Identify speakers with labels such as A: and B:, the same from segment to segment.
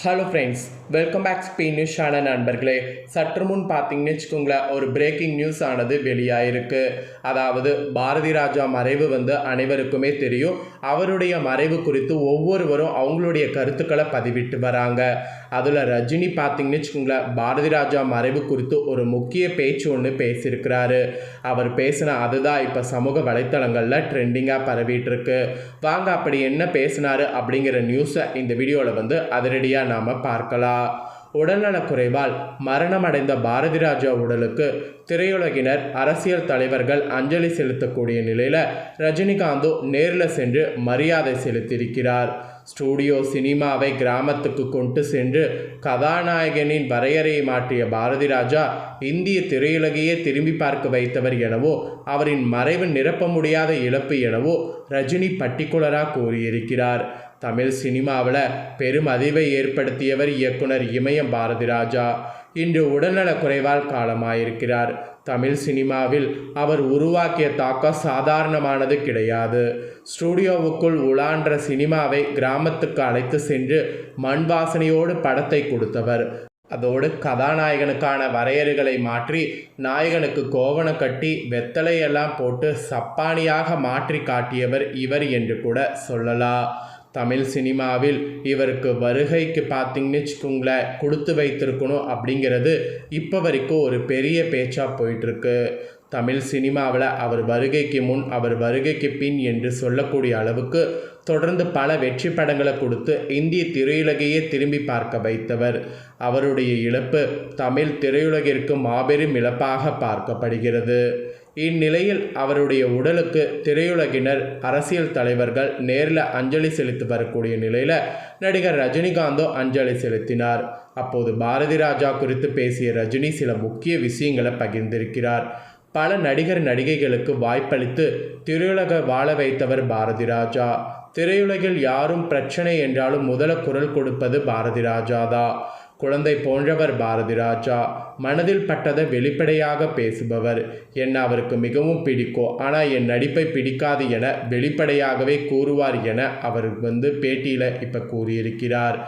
A: Hello friends, welcome back Spain news channel நண்பர்களே. சற்று முன் பார்த்தீங்கன்னு வச்சுக்கோங்களேன், ஒரு பிரேக்கிங் நியூஸ் ஆனது வெளியாயிருக்கு. அதாவது பாரதி ராஜா மறைவு அனைவருக்குமே தெரியும். அவருடைய மறைவு குறித்து ஒவ்வொருவரும் அவங்களுடைய கருத்துக்களை பதிவிட்டு வராங்க. அதில் ரஜினி பார்த்தீங்கன்னு வச்சுக்கோங்களேன், பாரதி ராஜா மறைவு குறித்து ஒரு முக்கிய பேச்சு ஒன்று பேசியிருக்கிறாரு. அவர் பேசின அதுதான் இப்போ சமூக வலைத்தளங்களில் ட்ரெண்டிங்காக பரவிட்டு இருக்கு. வாங்க அப்படி என்ன பேசினாரு அப்படிங்கிற நியூஸை இந்த வீடியோவில் அதிரடியாக நாம் பார்க்கலாம். உடல்நலக்குறைவால் மரணமடைந்த பாரதி ராஜா உடலுக்கு திரையுலகினர், அரசியல் தலைவர்கள் அஞ்சலி செலுத்தக்கூடிய நிலையில் ரஜினிகாந்தோ நேரில் சென்று மரியாதை செலுத்தியிருக்கிறார். ஸ்டூடியோ சினிமாவை கிராமத்துக்கு கொண்டு சென்று கதாநாயகனின் வரையறையை மாற்றிய பாரதி ராஜா இந்திய திரையுலகையே திரும்பி பார்க்க வைத்தவர் எனவோ, அவரின் மறைவு நிரப்ப முடியாத இழப்பு எனவோ ரஜினி பர்டிகுலராக கூறியிருக்கிறார். தமிழ் சினிமாவில் பெரும் அதிர்வை ஏற்படுத்தியவர் இயக்குனர் இமயம் பாரதி ராஜா இன்று உடல்நலக் குறைவால் காலமாயிருக்கிறார். தமிழ் சினிமாவில் அவர் உருவாக்கிய தாக்கம் சாதாரணமானது கிடையாது. ஸ்டூடியோவுக்குள் உலான்ற சினிமாவை கிராமத்துக்கு அழைத்து சென்று மண் வாசனையோடு படத்தை கொடுத்தவர். அதோடு கதாநாயகனுக்கான வரையறைகளை மாற்றி நாயகனுக்கு கோவணம் கட்டி வெத்தலையெல்லாம் போட்டு சப்பானியாக மாற்றி காட்டியவர் இவர் என்று கூட சொல்லலாம். தமிழ் சினிமாவில் இவருக்கு வருகைக்கு பார்த்தீங்கன்னு வச்சுக்கோங்களேன், கொடுத்து வைத்திருக்கணும் அப்படிங்கிறது இப்போ வரைக்கும் ஒரு பெரிய பேச்சாக போயிட்டுருக்கு. தமிழ் சினிமாவில் அவர் வருகைக்கு முன், அவர் வருகைக்கு பின் என்று சொல்லக்கூடிய அளவுக்கு தொடர்ந்து பல வெற்றி படங்களை கொடுத்து இந்திய திரையுலகையே திரும்பி பார்க்க வைத்தவர். அவருடைய இழப்பு தமிழ் திரையுலகிற்கு மாபெரும் இழப்பாக பார்க்கப்படுகிறது. இந்நிலையில் அவருடைய உடலுக்கு திரையுலகினர், அரசியல் தலைவர்கள் நேரில் அஞ்சலி செலுத்தி வரக்கூடிய நிலையில் நடிகர் ரஜினிகாந்தோ அஞ்சலி செலுத்தினார். அப்போது பாரதி ராஜா குறித்து பேசிய ரஜினி சில முக்கிய விஷயங்களை பகிர்ந்திருக்கிறார். பல நடிகர் நடிகைகளுக்கு வாய்ப்பளித்து திரையுலக வாழ வைத்தவர் பாரதி ராஜா. திரையுலகில் யாரும் பிரச்சனை என்றாலும் முதல குரல் கொடுப்பது பாரதி ராஜாதான். குழந்தை போன்றவர் பாரதி ராஜா. மனதில் பட்டதை வெளிப்படையாக பேசுபவர். என்ன அவருக்கு மிகவும் பிடிக்கும், ஆனால் என் நடிப்பை பிடிக்காது என வெளிப்படையாகவே கூறுவார் என அவர் பேட்டியில் இப்போ கூறியிருக்கிறார்.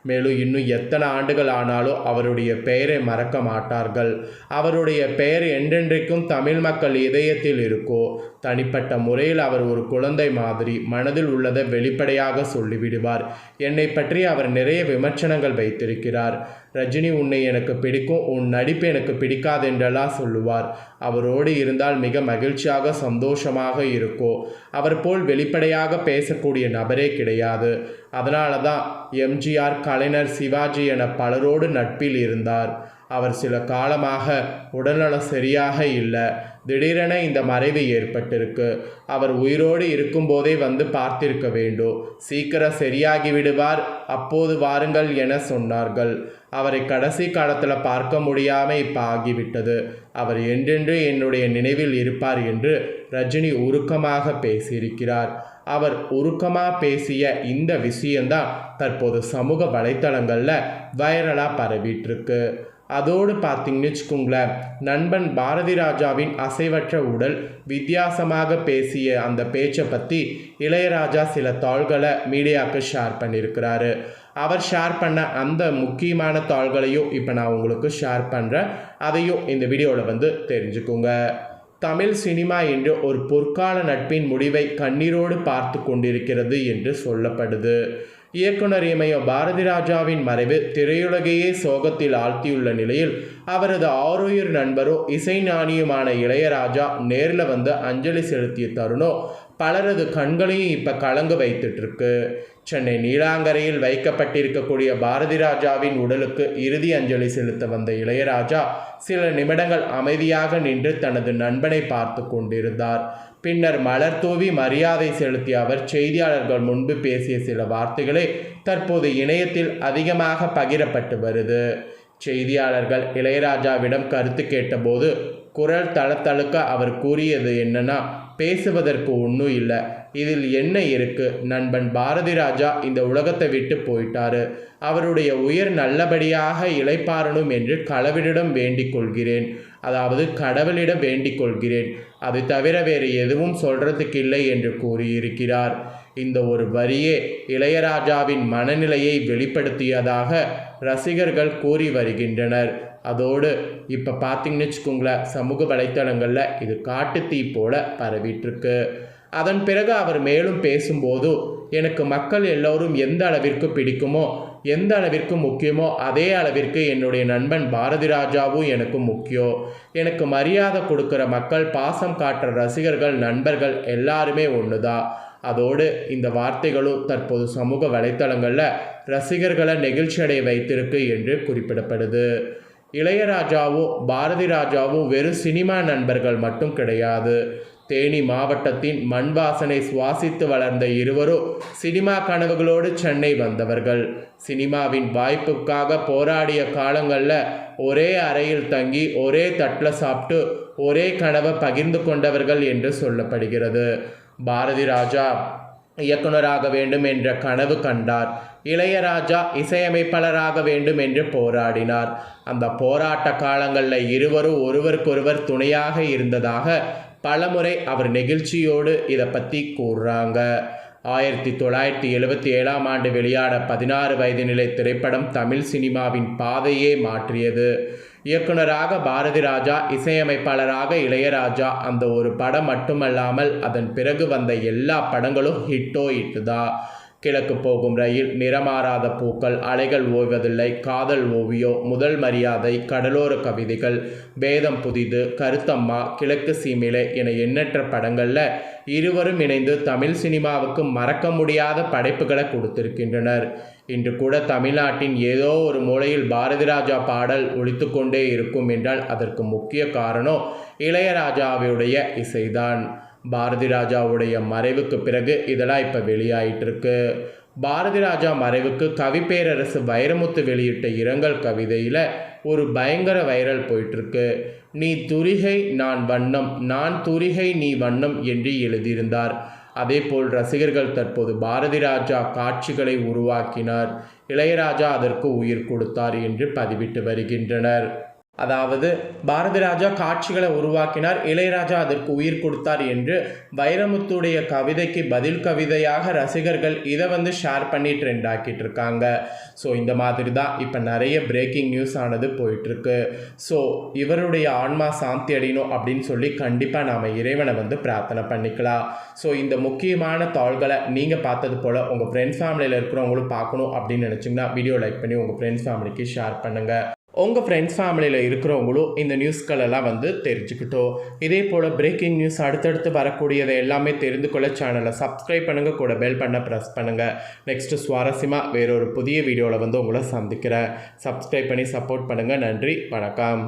A: மேலும் இன்னும் எத்தனை ஆண்டுகள் ஆனாலும் அவருடைய பெயரை மறக்க மாட்டார்கள். அவருடைய பெயர் என்றென்றைக்கும் தமிழ் மக்கள் இதயத்தில் இருக்கோ. தனிப்பட்ட முறையில் அவர் ஒரு குழந்தை மாதிரி மனதில் உள்ளதை வெளிப்படையாக சொல்லிவிடுவார். என்னை பற்றி அவர் நிறைய விமர்சனங்கள் வைத்திருக்கிறார். ரஜினி, உன்னை எனக்கு பிடிக்கும், உன் நடிப்பு எனக்கு பிடிக்காது என்றெல்லாம் சொல்லுவார். அவரோடு இருந்தால் மிக மகிழ்ச்சியாக சந்தோஷமாக இருக்கோ. அவர் போல் வெளிப்படையாக பேசக்கூடிய நபரே கிடையாது. அதனால தான் எம்ஜிஆர், கலைஞர், சிவாஜி என பலரோடு நட்பில் இருந்தார். அவர் சில காலமாக உடல்நலம் சரியாக இல்லை. திடீரென இந்த மறைவு ஏற்பட்டிருக்கு. அவர் உயிரோடு இருக்கும்போதே பார்த்திருக்க வேண்டும். சீக்கிரம் சரியாகி விடுவார், அப்போது வாருங்கள் என சொன்னார்கள். அவரை கடைசி காலத்தில் பார்க்க முடியாமல் இப்போ ஆகிவிட்டது. அவர் என்றென்று என்னுடைய நினைவில் இருப்பார் என்று ரஜினி உருக்கமாக பேசியிருக்கிறார். அவர் உருக்கமாக பேசிய இந்த விஷயந்தான் தற்போது சமூக வலைத்தளங்களில் வைரலாக பரவிட்டுருக்கு. அதோடு பார்த்தீங்கன்னு வச்சுக்கோங்களேன், நண்பன் பாரதி ராஜாவின் அசைவற்ற உடல் வித்தியாசமாக பேசிய அந்த பேச்சை பற்றி இளையராஜா சில தாள்களை மீடியாவுக்கு ஷேர் பண்ணியிருக்கிறாரு. அவர் ஷேர் பண்ண அந்த முக்கியமான தாள்களையும் இப்போ நான் உங்களுக்கு ஷேர் பண்ணுறேன். அதையும் இந்த வீடியோவில் தெரிஞ்சுக்கோங்க. தமிழ் சினிமா என்று ஒரு பொற்கால நட்பின் முடிவை கண்ணீரோடு பார்த்து கொண்டிருக்கிறது என்று சொல்லப்படுது. இயக்குனர் இமயம் பாரதி ராஜாவின் மறைவு திரையுலகையே சோகத்தில் ஆழ்த்தியுள்ள நிலையில் அவரது ஆரோயர் நண்பரும் இசைஞானியுமான இளையராஜா நேரில் அஞ்சலி செலுத்திய தருணம் பலரது கண்களையும் இப்போ கலங்க வைத்துட்டு இருக்கு. சென்னை நீலாங்கரையில் வைக்கப்பட்டிருக்கக்கூடிய பாரதி ராஜாவின் உடலுக்கு இறுதி அஞ்சலி செலுத்த வந்த இளையராஜா சில நிமிடங்கள் அமைதியாக நின்று தனது நண்பனை பார்த்து கொண்டிருந்தார். பின்னர் மலர் தூவி மரியாதை செலுத்திய அவர் செய்தியாளர்கள் முன்பு பேசிய சில வார்த்தைகளை தற்போது இணையத்தில் அதிகமாக பகிரப்பட்டு வருது. செய்தியாளர்கள் இளையராஜாவிடம் கருத்து கேட்டபோது குரல் தளத்தழுக்க அவர் கூறியது என்னன்னா, பேசுவதற்கு ஒன்றும் இல்லை, இதில் என்ன இருக்கு, நண்பன் பாரதி ராஜா இந்த உலகத்தை விட்டு போயிட்டாரு. அவருடைய உயிர் நல்லபடியாக இளைப்பாறணும் என்று கடவுளிடம் வேண்டிக் கொள்கிறேன். அதாவது கடவுளிடம் வேண்டிக் கொள்கிறேன். அது தவிர வேறு எதுவும் சொல்றதுக்கு இல்லை என்று கூறியிருக்கிறார். இந்த ஒரு வரியே இளையராஜாவின் மனநிலையை வெளிப்படுத்தியதாக ரசிகர்கள் கூறி வருகின்றனர். அதோடு இப்போ பார்த்தீங்கன்னு வச்சுக்கோங்களேன், சமூக வலைத்தளங்களில் இது காட்டுத்தீ போல பரவிட்டுருக்கு. அதன் பிறகு அவர் மேலும் பேசும்போது, எனக்கு மக்கள் எல்லோரும் எந்த அளவிற்கு பிடிக்குமோ, எந்த அளவிற்கு முக்கியமோ அதே அளவிற்கு என்னுடைய நண்பன் பாரதி ராஜாவும் எனக்கு முக்கியம். எனக்கு மரியாதை கொடுக்குற மக்கள், பாசம் காட்டுற ரசிகர்கள், நண்பர்கள் எல்லாருமே ஒன்று தான். அதோடு இந்த வார்த்தைகளும் தற்போது சமூக வலைத்தளங்களில் ரசிகர்களை நெகிழ்ச்சி அடைய வைத்திருக்கு என்று குறிப்பிடப்படுது. இளையராஜாவும் பாரதி ராஜாவும் வெறும் சினிமா நண்பர்கள் மட்டும் கிடையாது. தேனி மாவட்டத்தின் மண் வாசனை சுவாசித்து வளர்ந்த இருவரும் சினிமா கனவுகளோடு சென்னை வந்தவர்கள். சினிமாவின் வாய்ப்புக்காக போராடிய காலங்களில் ஒரே அறையில் தங்கி ஒரே தட்டில் சாப்பிட்டு ஒரே கனவை பகிர்ந்து கொண்டவர்கள் என்று சொல்லப்படுகிறது. பாரதி ராஜா இயக்குனராக வேண்டும் என்ற கனவு கண்டார். இளையராஜா இசையமைப்பாளராக வேண்டும் என்று போராடினார். அந்த போராட்ட காலங்களில் இருவரும் ஒருவருக்கொருவர் துணையாக இருந்ததாக பலமுறை அவர் நெகிழ்ச்சியோடு இதை பற்றி கூறுறாங்க. 1977ஆம் ஆண்டு வெளியான 16 வயது நிலை திரைப்படம் தமிழ் சினிமாவின் பாதையே மாற்றியது. இயக்குனராக பாரதி ராஜா, இசையமைப்பாளராக இளையராஜா. அந்த ஒரு படம் மட்டுமல்லாமல் அதன் பிறகு வந்த எல்லா படங்களும் ஹிட்டோ ஹிட்டு தான். கிழக்கு போகும் ரயில், நிறமாறாத பூக்கள், அலைகள் ஓய்வதில்லை, காதல் ஓவியம், முதல் மரியாதை, கடலோர கவிதைகள், வேதம் புதிது, கருத்தம்மா, கிழக்கு சீமையிலே என எண்ணற்ற படங்களில் இருவரும் இணைந்து தமிழ் சினிமாவுக்கு மறக்க முடியாத படைப்புகளை கொடுத்திருக்கின்றனர். இன்று கூட தமிழ்நாட்டின் ஏதோ ஒரு மூலையில் பாரதி ராஜா பாடல் ஒலித்து கொண்டே இருக்கும் என்றால் அதற்கு முக்கிய காரணம் இளையராஜாவுடைய இசைதான். பாரதி ராஜாவுடைய மறைவுக்கு பிறகு இதெல்லாம் இப்போ வெளியாயிட்டிருக்கு. பாரதி ராஜா மறைவுக்கு கவிப்பேரரசு வைரமுத்து வெளியிட்ட இரங்கல் கவிதையில் ஒரு பயங்கர வைரல் போயிட்டுருக்கு. நீ துரிகை நான் வண்ணம், நான் துரிகை நீ வண்ணம் என்று எழுதியிருந்தார். அதேபோல் ரசிகர்கள் தற்போது பாரதி ராஜா காட்சிகளை உருவாக்கினார், இளையராஜா அதற்கு உயிர் கொடுத்தார் என்று பதிவிட்டு வருகின்றனர். அதாவது பாரதி ராஜா காட்சிகளை உருவாக்கினார், இளையராஜா அதற்கு உயிர் கொடுத்தார் என்று வைரமுத்துடைய கவிதைக்கு பதில் கவிதையாக ரசிகர்கள் இதை ஷேர் பண்ணி ட்ரெண்ட் ஆக்கிட்டு இருக்காங்க. ஸோ இந்த மாதிரி தான் இப்போ நிறைய பிரேக்கிங் நியூஸ் ஆனது போயிட்டுருக்கு. ஸோ இவருடைய ஆன்மா சாந்தி அடையணும் அப்படின்னு சொல்லி கண்டிப்பாக நாம் இறைவனை பிரார்த்தனை பண்ணிக்கலாம். ஸோ இந்த முக்கியமான தாள்களை நீங்கள் பார்த்தது போல் உங்கள் ஃப்ரெண்ட்ஸ் ஃபேமிலியில் இருக்கிறவங்களும் பார்க்கணும் அப்படின்னு நினச்சிங்கன்னா வீடியோ லைக் பண்ணி உங்கள் ஃப்ரெண்ட்ஸ் ஃபேமிலிக்கு ஷேர் பண்ணுங்கள். உங்கள் ஃப்ரெண்ட்ஸ் ஃபேமிலியில் இருக்கிறவங்களும் இந்த நியூஸ்களெல்லாம் தெரிஞ்சுக்கிட்டோம். இதே போல் பிரேக்கிங் நியூஸ் அடுத்தடுத்து வரக்கூடியதை எல்லாமே தெரிந்து கொள்ள சேனலை சப்ஸ்கிரைப் பண்ணுங்கள், கூட பெல் பண்ண ப்ரெஸ் பண்ணுங்கள். நெக்ஸ்ட்டு சுவாரஸ்யமாக வேறொரு புதிய வீடியோவில் உங்களை சந்திக்கிறேன். சப்ஸ்கிரைப் பண்ணி சப்போர்ட் பண்ணுங்கள். நன்றி, வணக்கம்.